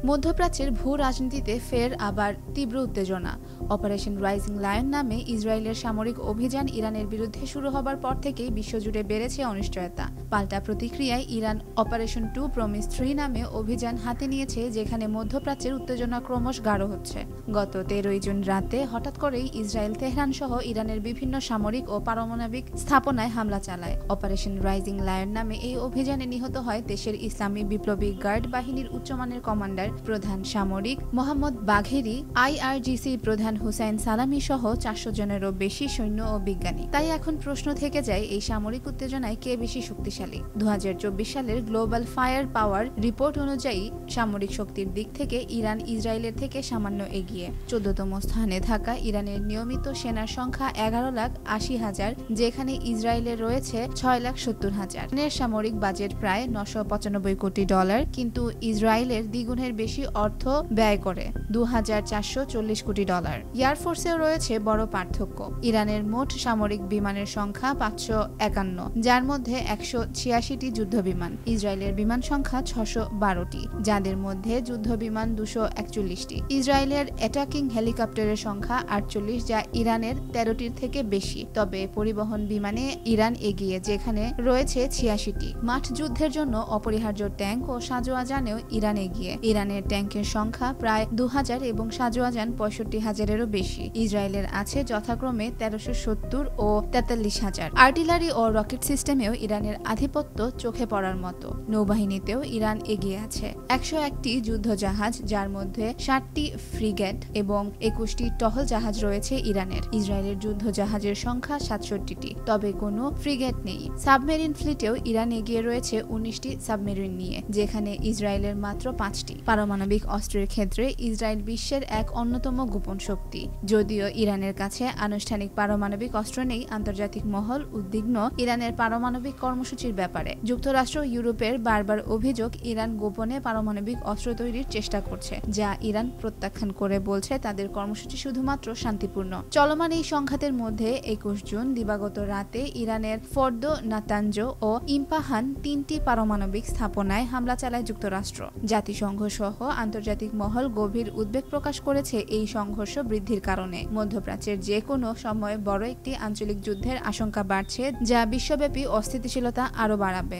মধ্যপ্রাচ্যের ভূ রাজনীতিতে ফের আবার তীব্র উত্তেজনা। অপারেশন রাইজিং লায়ন নামে ইসরায়েলের সামরিক অভিযান ইরানের বিরুদ্ধে শুরু হবার পর থেকেই বিশ্বজুড়ে বেড়েছে অনিশ্চয়তা। পাল্টা প্রতিক্রিয়ায় ইরান অপারেশন 2 প্রমিস 3 নামে অভিযান হাতে নিয়েছে, যেখানে মধ্যপ্রাচ্যের উত্তেজনা ক্রমশ গাঢ় হচ্ছে। গত 13 জুন রাতে হঠাৎ করেই ইসরায়েল তেহরান সহ ইরানের বিভিন্ন সামরিক ও পারমাণবিক স্থাপনায় হামলা চালায়। অপারেশন রাইজিং লায়ন নামে এই অভিযানে নিহত হয় দেশের ইসলামী বিপ্লবী গার্ড বাহিনীর উচ্চমানের কমান্ডার প্রধান সামরিক মোহাম্মদ বাঘেরি, IRGC প্রধান হুসাইন সালামি সহ 400 জনেরও বেশি সৈন্য ও বিজ্ঞানী। তাই এখন প্রশ্ন থেকে যায়, এই সামরিক উত্তেজনায় কে বেশি শক্তিশালী? 2024 সালের গ্লোবাল ফায়ার পাওয়ার রিপোর্ট অনুযায়ী সামরিক শক্তির দিক থেকে ইরান ইসরায়েলের থেকে সামান্য এগিয়ে। 14তম স্থানে থাকা ইরানের নিয়মিত সেনার সংখ্যা 11,80,000, যেখানে ইসরায়েলের রয়েছে 6,70,000। ইরানের সামরিক বাজেট প্রায় $995 কোটি, কিন্তু ইসরায়েলের দ্বিগুণের বেশি অর্থ ব্যয় করে $2,440 কোটি। এয়ারফোর্সেও রয়েছে বড় পার্থক্য। ইরানের মোট সামরিক বিমানের সংখ্যা 551, যার মধ্যে 186টি যুদ্ধ বিমান। ইসরায়েলের বিমান সংখ্যা 612টি, যাদের মধ্যে যুদ্ধ বিমান 241টি। ইসরায়েলের অ্যাটাকিং হেলিকপ্টারের সংখ্যা 48, যা ইরানের 13টির থেকে বেশি। তবে পরিবহন বিমানে ইরান এগিয়ে, যেখানে রয়েছে 86টি। মাঠ যুদ্ধের জন্য অপরিহার্য ট্যাঙ্ক ও সাজোয়াজানেও ইরান এগিয়ে। ইরানের ট্যাঙ্কের সংখ্যা প্রায় 2000 এবং সাজোয়াজান 65,000-এরও বেশি। ইসরায়েলের আছে যথাক্রমে 1370 ও 43,000। আর্টিলারি ও রকেট সিস্টেমেও ইরানের আধিপত্য চোখে পড়ার মতো। নৌবাহিনীতেও ইরান এগিয়ে আছে। 101টি যুদ্ধ জাহাজ, যার মধ্যে 60টি ফ্রিগেট এবং 21টি টহল জাহাজ রয়েছে ইরানের। ইসরায়েলের যুদ্ধ জাহাজের সংখ্যা 67টি, তবে কোনো ফ্রিগেট নেই। সাবমেরিন ফ্লিটেও ইরান এগিয়ে রয়েছে 19টি সাবমেরিন নিয়ে, যেখানে ইসরায়েলের মাত্র 5টি। পারমাণবিক অস্ত্রের ক্ষেত্রে ইসরায়েল বিশ্বের এক অন্যতম গোপন শক্তি। যদিও ইরানের কাছে আনুষ্ঠানিক পারমাণবিক অস্ত্র নেই, আন্তর্জাতিক মহল উদ্বিগ্ন ইরানের পারমাণবিক কর্মসূচির ব্যাপারে। যুক্তরাষ্ট্র ইউরোপের বারবার অভিযোগ ইরান গোপনে পারমাণবিক অস্ত্র তৈরির চেষ্টা করছে, যা ইরান প্রত্যাখ্যান করে বলছে তাদের কর্মসূচি শুধুমাত্র শান্তিপূর্ণ। চলমান এই সংঘাতের মধ্যে 21 জুন দিবাগত রাতে ইরানের ফর্দো, নাতাঞ্জ ও ইম্পাহান 3টি পারমাণবিক স্থাপনায় হামলা চালায় যুক্তরাষ্ট্র। জাতিসংঘ সহ আন্তর্জাতিক মহল গভীর উদ্বেগ প্রকাশ করেছে এই সংঘর্ষ বৃদ্ধির কারণে। মধ্যপ্রাচ্যের যে কোনো সময় বড় একটি আঞ্চলিক যুদ্ধের আশঙ্কা বাড়ছে, যা বিশ্বব্যাপী অস্থিতিশীলতা আরও বাড়াবে।